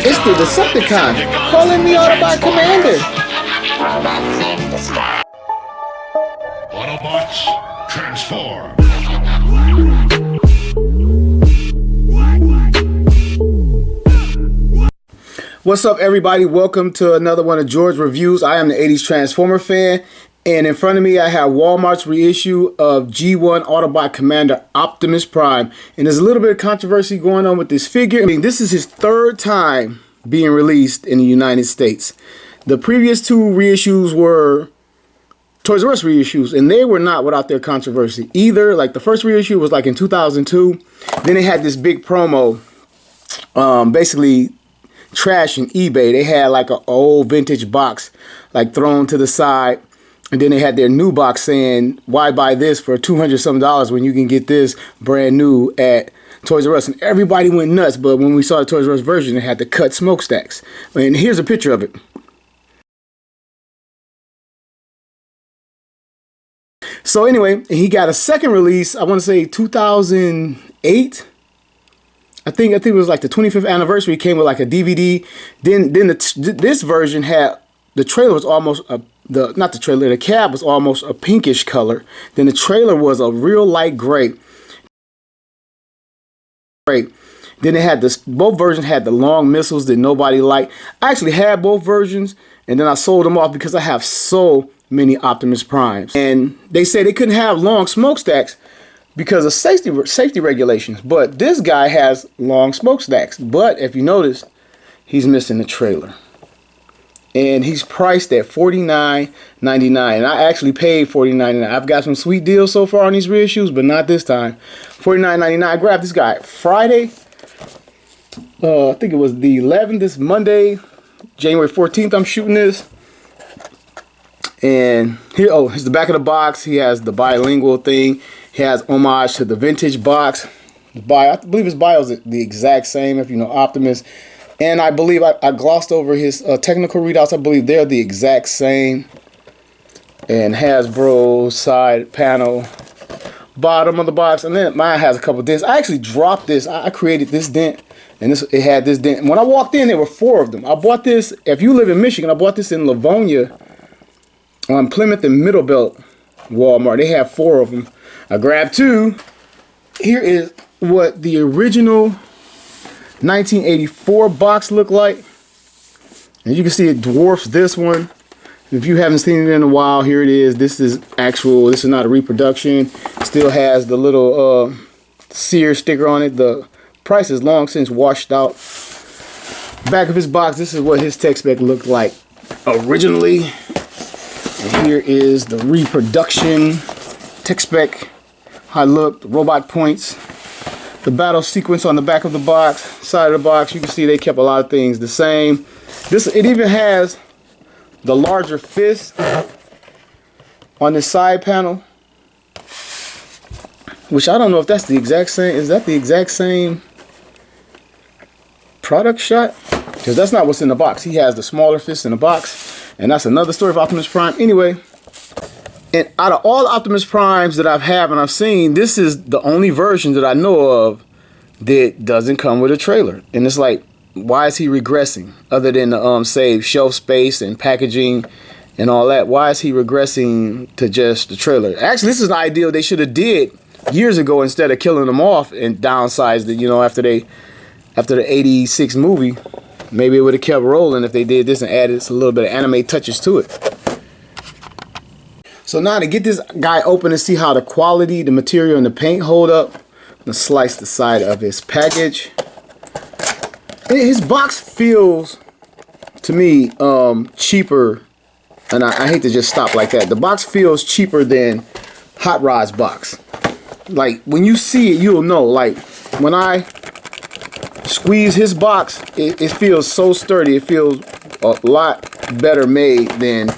It's the Decepticon calling the Autobot Commander. Autobots, transform. What's up, everybody? Welcome to another one of George's Reviews. I am the 80s Transformer fan, and in front of me I have Walmart's reissue of G1 Autobot Commander Optimus Prime. And there's a little bit of controversy going on with this figure. I mean, this is his third time being released in the United States. The previous two reissues were Toys R Us reissues, and they were not without their controversy either. Like, the first reissue was like in 2002. Then they had this big promo, basically trashing eBay. They had like an old vintage box like thrown to the side, and then they had their new box saying, why buy this for $200 something when you can get this brand new at Toys R Us? And everybody went nuts. But when we saw the Toys R Us version, it had the cut smokestacks. And here's a picture of it. So anyway, he got a second release, I want to say 2008. I think it was like the 25th anniversary. It came with like a DVD. Then this version had, the trailer was almost the cab was almost a pinkish color. Then the trailer was a real light gray. Then they had this, both versions had the long missiles that nobody liked. I actually had both versions, and then I sold them off because I have so many Optimus Primes. And they say they couldn't have long smokestacks because of safety regulations. But this guy has long smokestacks. But if you notice, he's missing the trailer. And he's priced at $49.99. And I actually paid $49.99. I've got some sweet deals so far on these reissues, but not this time. $49.99. I grabbed this guy Friday. I think it was the 11th, this Monday, January 14th, I'm shooting this. And here, oh, here's the back of the box. He has the bilingual thing. He has homage to the vintage box. I believe his bio is the exact same, if you know Optimus. And I believe I glossed over his technical readouts. I believe they're the exact same. And Hasbro side panel, bottom of the box. And then mine has a couple dents. I actually dropped this. I created this dent. And it had this dent. When I walked in, there were 4 of them. I bought this, if you live in Michigan, I bought this in Livonia on Plymouth and Middlebelt Walmart. They have 4 of them. I grabbed 2. Here is what the original 1984 box looked like. And you can see it dwarfs this one. If you haven't seen it in a while, here it is. This is actual, this is not a reproduction. Still has the little Sears sticker on it. The price is long since washed out. Back of his box, this is what his tech spec looked like originally. And here is the reproduction tech spec, how it looked, robot points, the battle sequence on the back of the box, side of the box. You can see they kept a lot of things the same. It even has the larger fist on the side panel, which I don't know if that's the exact same. Is that the exact same product shot? Because that's not what's in the box. He has the smaller fist in the box. And that's another story of Optimus Prime. Anyway, and out of all the Optimus Primes that I've seen, this is the only version that I know of that doesn't come with a trailer. And it's like, why is he regressing? Other than the save shelf space and packaging and all that, why is he regressing to just the trailer? Actually, this is an idea they should have did years ago instead of killing them off and downsized it. You know, after the '86 movie. Maybe it would have kept rolling if they did this and added a little bit of anime touches to it. So now to get this guy open and see how the quality, the material, and the paint hold up, I'm going to slice the side of his package. His box feels, to me, cheaper. And I hate to just stop like that. The box feels cheaper than Hot Rod's box. Like, when you see it, you'll know. Like, when I squeeze his box, it feels so sturdy. It feels a lot better made than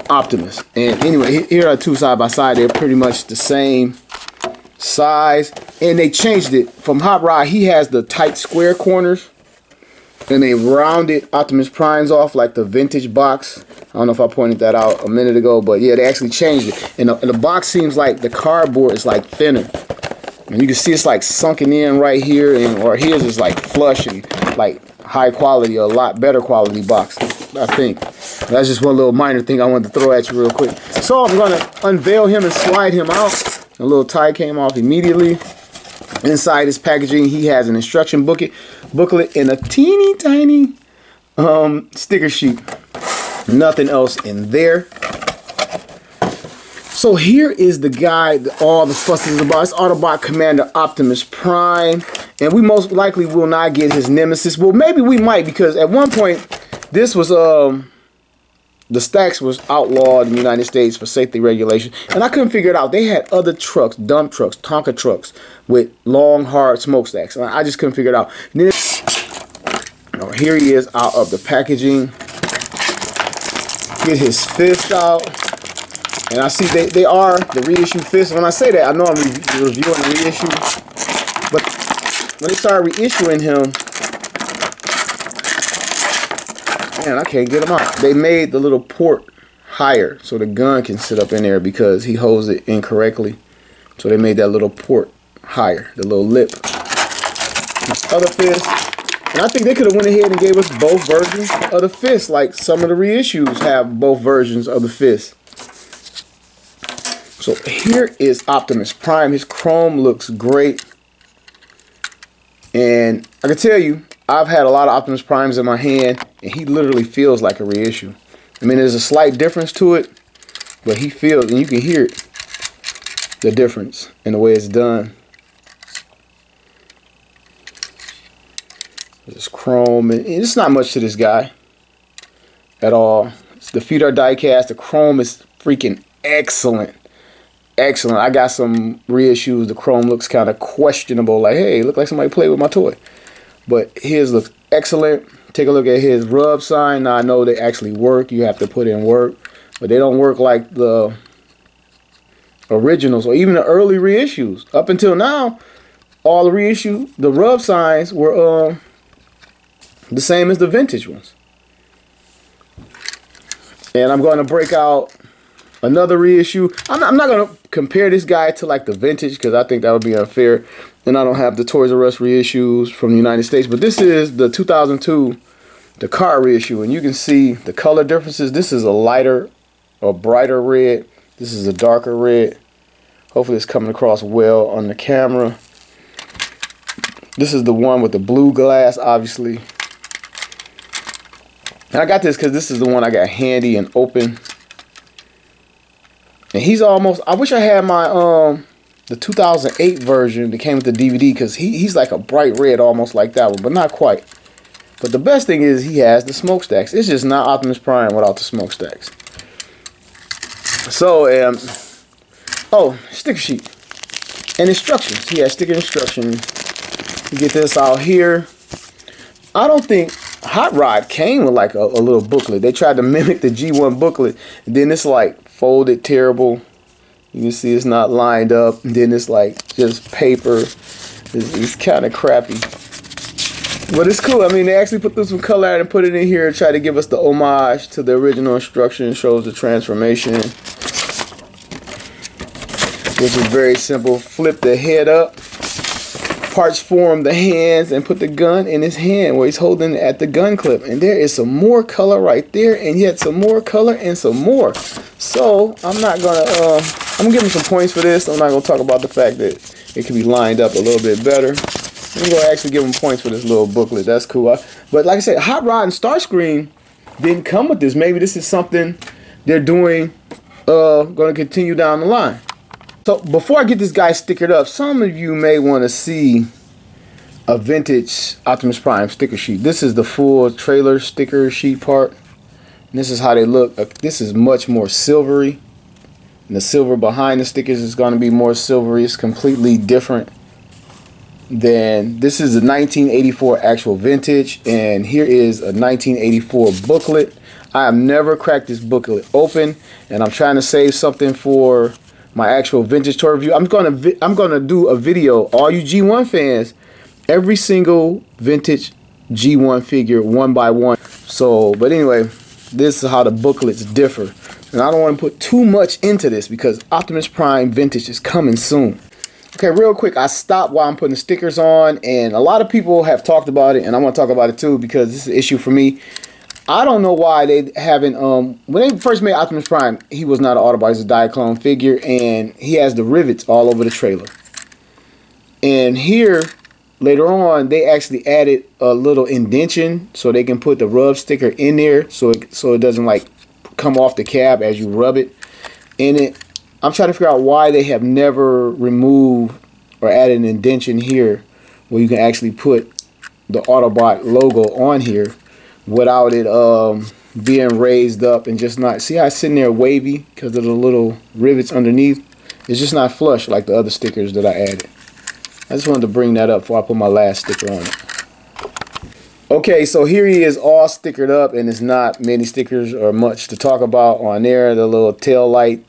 Optimus. And anyway, here are 2 side by side. They're pretty much the same size, and they changed it. From Hot Rod, he has the tight square corners, and they rounded Optimus Prime's off like the vintage box. I don't know if I pointed that out a minute ago, but yeah, they actually changed it. And the box seems like the cardboard is like thinner. And you can see it's like sunken in right here, or his is like flush, and like high quality, a lot better quality box, I think. That's just one little minor thing I wanted to throw at you real quick. So I'm going to unveil him and slide him out. A little tie came off immediately. Inside his packaging, he has an instruction booklet and a teeny tiny sticker sheet. Nothing else in there. So here is the guy that all the fuss is about. It's Autobot Commander Optimus Prime. And we most likely will not get his nemesis. Well, maybe we might, because at one point, this was, the stacks was outlawed in the United States for safety regulation. And I couldn't figure it out. They had other trucks, dump trucks, Tonka trucks with long, hard smokestacks. And I just couldn't figure it out. And then, here he is out of the packaging. Get his fist out. And I see they are the reissue fists. When I say that, I know I'm reviewing the reissue. But when they started reissuing him, man, I can't get him out. They made the little port higher so the gun can sit up in there because he holds it incorrectly. So they made that little port higher, the little lip. Other fist. And I think they could have went ahead and gave us both versions of the fist, like some of the reissues have both versions of the fist. So here is Optimus Prime. His chrome looks great. And I can tell you, I've had a lot of Optimus Primes in my hand, and he literally feels like a reissue. I mean, there's a slight difference to it, but he feels, and you can hear it, the difference in the way it's done. There's chrome, and it's not much to this guy at all. The feet are die cast. The chrome is freaking excellent. Excellent. I got some reissues. The chrome looks kind of questionable. Like, hey, look like somebody played with my toy. But his looks excellent. Take a look at his rub sign. Now I know they actually work. You have to put in work. But they don't work like the originals or even the early reissues. Up until now, all the reissue, the rub signs were the same as the vintage ones. And I'm going to break out another reissue. I'm not going to compare this guy to like the vintage because I think that would be unfair. And I don't have the Toys R Us reissues from the United States. But this is the 2002, the car reissue. And you can see the color differences. This is a lighter or brighter red. This is a darker red. Hopefully it's coming across well on the camera. This is the one with the blue glass, obviously. And I got this because this is the one I got handy and open. And he's almost, I wish I had my the 2008 version that came with the DVD because he's like a bright red almost like that one, but not quite. But the best thing is he has the smokestacks. It's just not Optimus Prime without the smokestacks. So, oh, sticker sheet and instructions. He has sticker instructions. You get this out here. I don't think Hot Rod came with like a little booklet. They tried to mimic the G1 booklet, and then it's like folded terrible. You can see it's not lined up, and then it's like just paper. It's kind of crappy, but it's cool. I mean, they actually put some color out and put it in here and try to give us the homage to the original instruction. Shows the transformation, which is very simple. Flip the head up. Parts form the hands and put the gun in his hand where he's holding it at the gun clip. And there is some more color right there, and yet some more color and some more. So I'm not gonna I'm gonna give him some points for this. I'm not gonna talk about the fact that it can be lined up a little bit better. I'm gonna actually give him points for this little booklet. That's cool. But like I said, Hot Rod and Starscream didn't come with this. Maybe this is something they're doing, gonna continue down the line. So before I get this guy stickered up, some of you may want to see a vintage Optimus Prime sticker sheet. This is the full trailer sticker sheet part. And this is how they look. This is much more silvery. And the silver behind the stickers is going to be more silvery. It's completely different than, this is a 1984 actual vintage. And here is a 1984 booklet. I have never cracked this booklet open. And I'm trying to save something for my actual vintage toy review. I'm gonna do a video, all you G1 fans, every single vintage G1 figure one by one. So, but anyway, this is how the booklets differ. And I don't want to put too much into this because Optimus Prime Vintage is coming soon. Okay, real quick, I stopped while I'm putting the stickers on, and a lot of people have talked about it, and I want to talk about it too because this is an issue for me. I don't know why they haven't, when they first made Optimus Prime, he was not an Autobot, he's a Diaclone figure, and he has the rivets all over the trailer. And here, later on, they actually added a little indentation so they can put the rub sticker in there so it doesn't like come off the cab as you rub it. And I'm trying to figure out why they have never removed or added an indentation here where you can actually put the Autobot logo on here without it being raised up and just not, see how it's sitting there wavy because of the little rivets underneath. It's just not flush like the other stickers that I added. I just wanted to bring that up before I put my last sticker on it. Okay, so here he is all stickered up, and it's not many stickers or much to talk about on there. The little tail light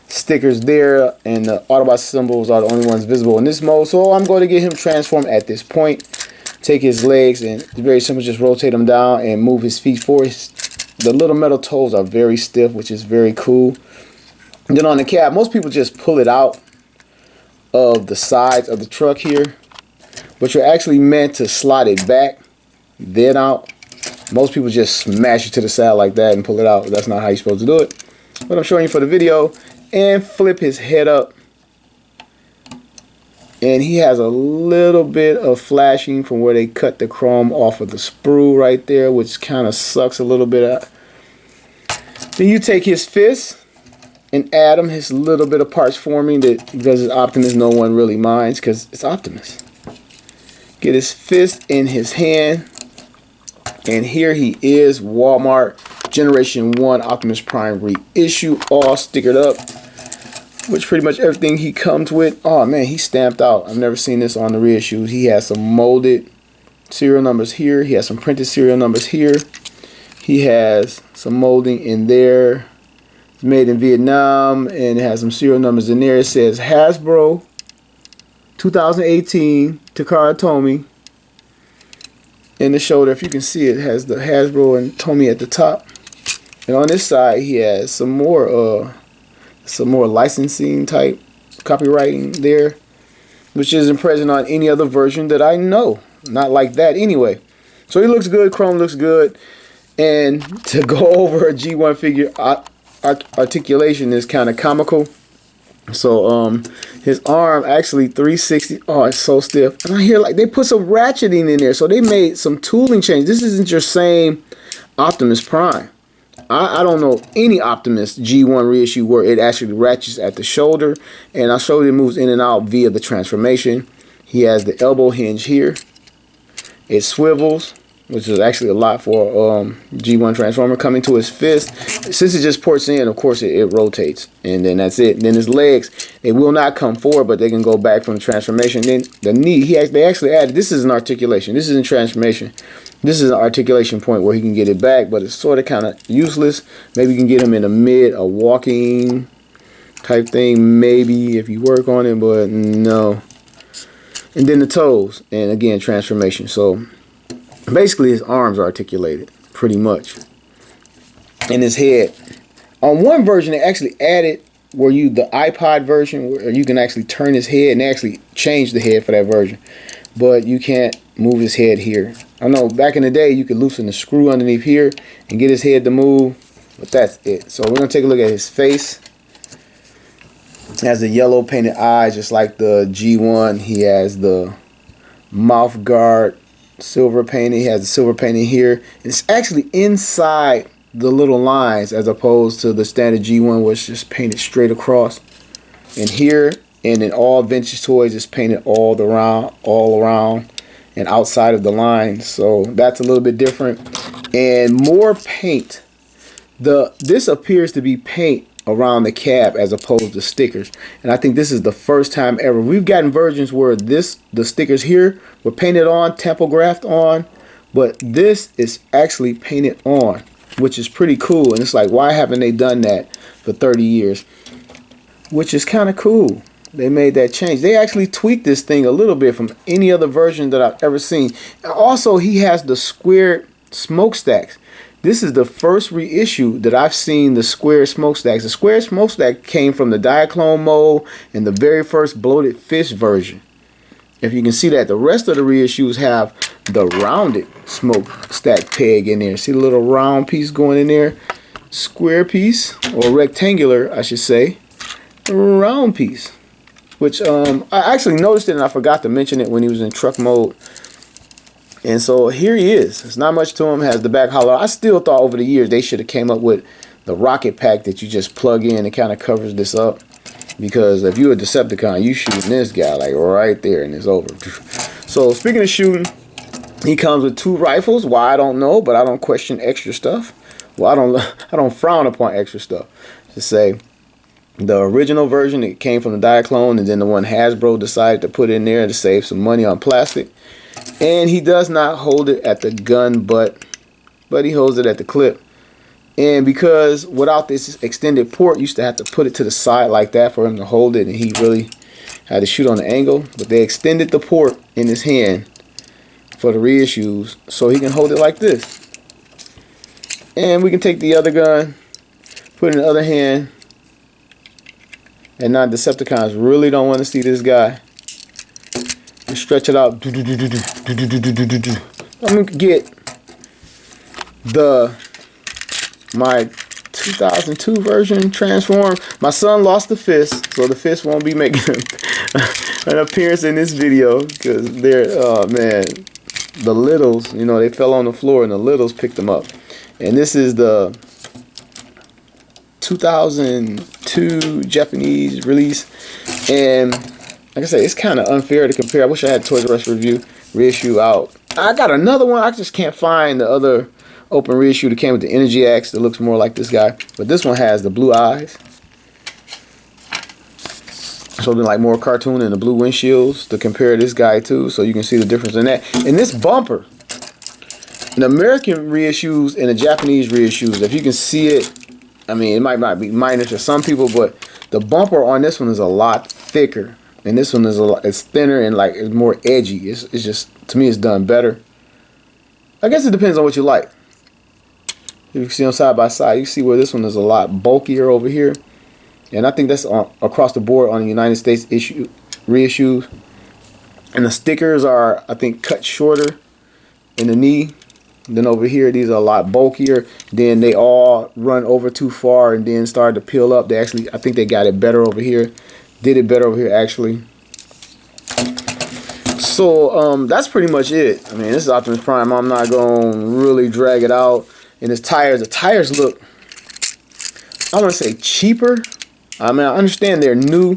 stickers there and the Autobot symbols are the only ones visible in this mode. So I'm going to get him transformed at this point. Take his legs and it's very simple, just rotate him down and move his feet forward. The little metal toes are very stiff, which is very cool. And then on the cab, most people just pull it out of the sides of the truck here, but you're actually meant to slide it back, then out. Most people just smash it to the side like that and pull it out. That's not how you're supposed to do it, but I'm showing you for the video. And flip his head up, and he has a little bit of flashing from where they cut the chrome off of the sprue right there, which kind of sucks a little bit. Then you take his fist and add him his little bit of parts forming, that because it's Optimus, no one really minds because it's Optimus. Get his fist in his hand, and here he is, Walmart Generation 1 Optimus Prime reissue, all stickered up, which pretty much everything he comes with. Oh man, he's stamped out. I've never seen this on the reissues. He has some molded serial numbers here. He has some printed serial numbers here. He has some molding in there. It's made in Vietnam, and it has some serial numbers in there. It says Hasbro 2018 Takara Tomy. In the shoulder, if you can see, it has the Hasbro and Tomy at the top. And on this side, he has some more licensing type copywriting there, which isn't present on any other version that I know. Not like that anyway. So he looks good. Chrome looks good. And to go over a G1 figure, articulation is kind of comical. So his arm actually 360. Oh, it's so stiff. And I hear like they put some ratcheting in there, so they made some tooling change. This isn't your same Optimus Prime. I don't know any Optimus G1 reissue where it actually ratchets at the shoulder, and I showed it moves in and out via the transformation. He has the elbow hinge here. It swivels, which is actually a lot for G1 Transformer. Coming to his fist, since it just ports in, of course it rotates, and then that's it. And then his legs, they will not come forward, but they can go back from the transformation. Then the knee, they actually added, this is an articulation, this isn't transformation. This is an articulation point where he can get it back, but it's sort of kind of useless. Maybe you can get him in a mid, a walking type thing, maybe if you work on it, but no. And then the toes, and again, transformation. So basically his arms are articulated, pretty much. And his head. On one version, they actually added where the iPod version, where you can actually turn his head, and they actually changed the head for that version. But you can't move his head here. I know back in the day you could loosen the screw underneath here and get his head to move, but that's it. So we're going to take a look at his face. He has the yellow painted eyes just like the G1. He has the mouth guard silver painting. He has the silver painting here. And it's actually inside the little lines as opposed to the standard G1 where it's just painted straight across. And here and in all vintage toys it's painted all around and outside of the line, so that's a little bit different. And more paint. This appears to be paint around the cab as opposed to stickers, and I think this is the first time ever we've gotten versions where the stickers here were painted on, tempographed on, but this is actually painted on, which is pretty cool. And it's like, why haven't they done that for 30 years? Which is kind of cool. They made that change. They actually tweaked this thing a little bit from any other version that I've ever seen. And also, he has the squared smokestacks. This is the first reissue that I've seen the square smokestacks. The square smokestack came from the Diaclone mold and the very first bloated fish version. If you can see that, the rest of the reissues have the rounded smokestack peg in there. See the little round piece going in there? Square piece, or rectangular, I should say. Round piece. Which I actually noticed it and I forgot to mention it when he was in truck mode. And so here he is. There's not much to him. Has the back hollow. I still thought over the years they should have came up with the rocket pack that you just plug in and kind of covers this up. Because if you're a Decepticon, you shooting this guy like right there and it's over. So speaking of shooting, he comes with 2 rifles. Why, I don't know, but I don't question extra stuff. Well, I don't frown upon extra stuff. Just say the original version, it came from the Diaclone, and then the one Hasbro decided to put in there to save some money on plastic. And he does not hold it at the gun butt, but he holds it at the clip. And because without this extended port, you used to have to put it to the side like that for him to hold it, and he really had to shoot on the angle. But they extended the port in his hand for the reissues so he can hold it like this. And we can take the other gun, put it in the other hand. And now Decepticons really don't want to see this guy. And stretch it out. I'm gonna get my 2002 version transformed. My son lost the fist, so the fist won't be making an appearance in this video because they're, oh man, the littles, you know, they fell on the floor and the littles picked them up. And this is the 2002 Japanese release, and like I said, it's kind of unfair to compare. I wish I had Toys R Us reissue out. I got another one. I just can't find the other open reissue that came with the Energy Axe that looks more like this guy, but this one has the blue eyes, something like more cartoon, and the blue windshields to compare this guy to, so you can see the difference in that. And this bumper, in American reissues and the Japanese reissues, if you can see it, I mean, it might not be minor to some people, but the bumper on this one is a lot thicker, and this one is it's thinner and like it's more edgy. It's just, to me, it's done better. I guess it depends on what you like. If you see them side by side, you see where this one is a lot bulkier over here, and I think that's across the board on the United States reissues. And the stickers are, I think, cut shorter in the knee. Then over here, these are a lot bulkier. Then they all run over too far and then started to peel up. They actually, I think they got it better over here. Did it better over here, actually. So, that's pretty much it. I mean, this is Optimus Prime. I'm not going to really drag it out. And his tires, the tires look, I want to say cheaper. I mean, I understand they're new,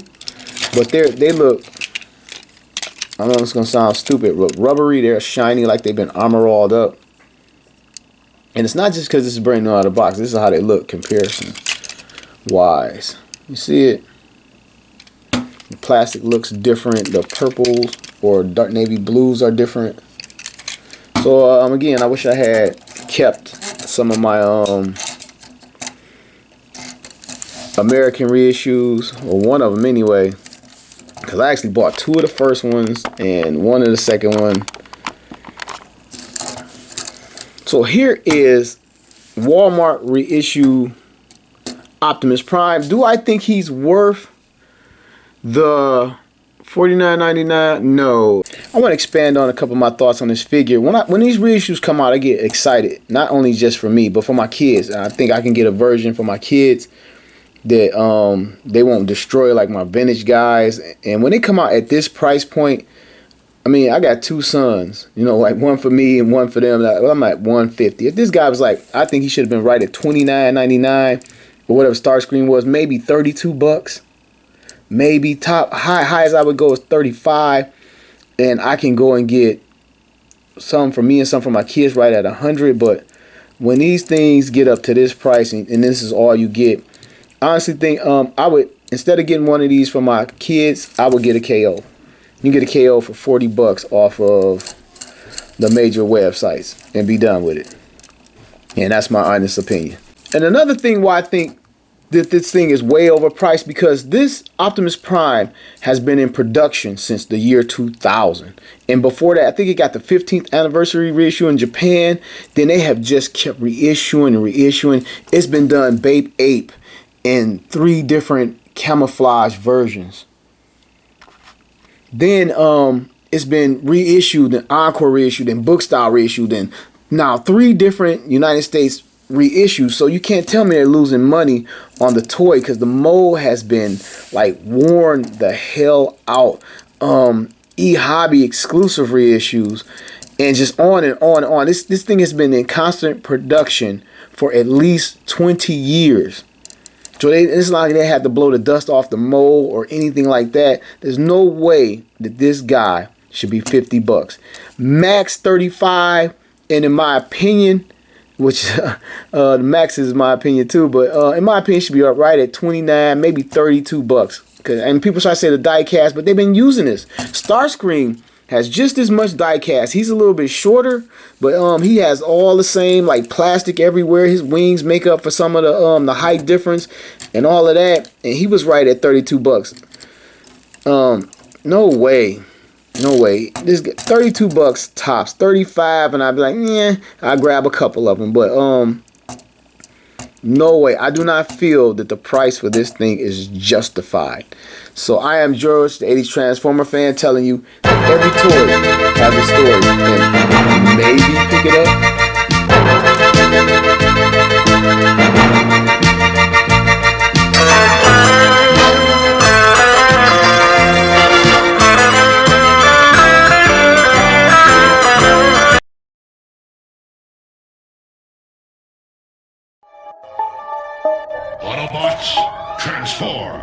but they look, I know it's going to sound stupid, but rubbery. They're shiny like they've been armor-alled up. And it's not just because this is brand new out of the box. This is how they look comparison-wise. You see it? The plastic looks different. The purples or dark navy blues are different. So, again, I wish I had kept some of my American reissues, or one of them anyway, because I actually bought 2 of the first ones and 1 of the second one. So here is Walmart reissue Optimus Prime. Do I think he's worth the $49.99? No. I want to expand on a couple of my thoughts on this figure. When these reissues come out, I get excited. Not only just for me, but for my kids. And I think I can get a version for my kids that they won't destroy like my vintage guys. And when they come out at this price point, I mean, I got 2 sons, you know, like one for me and one for them. I'm at $150. If this guy was like, I think he should have been right at $29.99 or whatever Starscream was, maybe $32. Maybe high as I would go is $35, and I can go and get some for me and some for my kids right at $100. But when these things get up to this price, and this is all you get, I honestly think I would, instead of getting one of these for my kids, I would get a KO. You can get a KO for $40 off of the major websites and be done with it. And that's my honest opinion. And another thing why I think that this thing is way overpriced because this Optimus Prime has been in production since the year 2000. And before that, I think it got the 15th anniversary reissue in Japan. Then they have just kept reissuing and reissuing. It's been done Bape Ape in 3 different camouflage versions. Then it's been reissued and encore reissued and book style reissued and now 3 different United States reissues. So you can't tell me they're losing money on the toy because the mold has been like worn the hell out. E-Hobby exclusive reissues and just on and on and on. This thing has been in constant production for at least 20 years. So it's not like they had to blow the dust off the mold or anything like that. There's no way that this guy should be 50 bucks. Max 35, and in my opinion, which the max is my opinion too, but in my opinion, should be up right at 29, maybe 32 bucks. And people try to say the die cast, but they've been using this. Starscream has just as much die cast. He's a little bit shorter, but he has all the same like plastic everywhere. His wings make up for some of the height difference and all of that. And he was right at 32 bucks. No way. No way. This 32 bucks tops. 35 and I'd be like, yeah, I'll grab a couple of them, but no way. I do not feel that the price for this thing is justified. So I am George, the 80s Transformer fan, telling you that every toy has a story, and maybe pick it up. Autobots transform.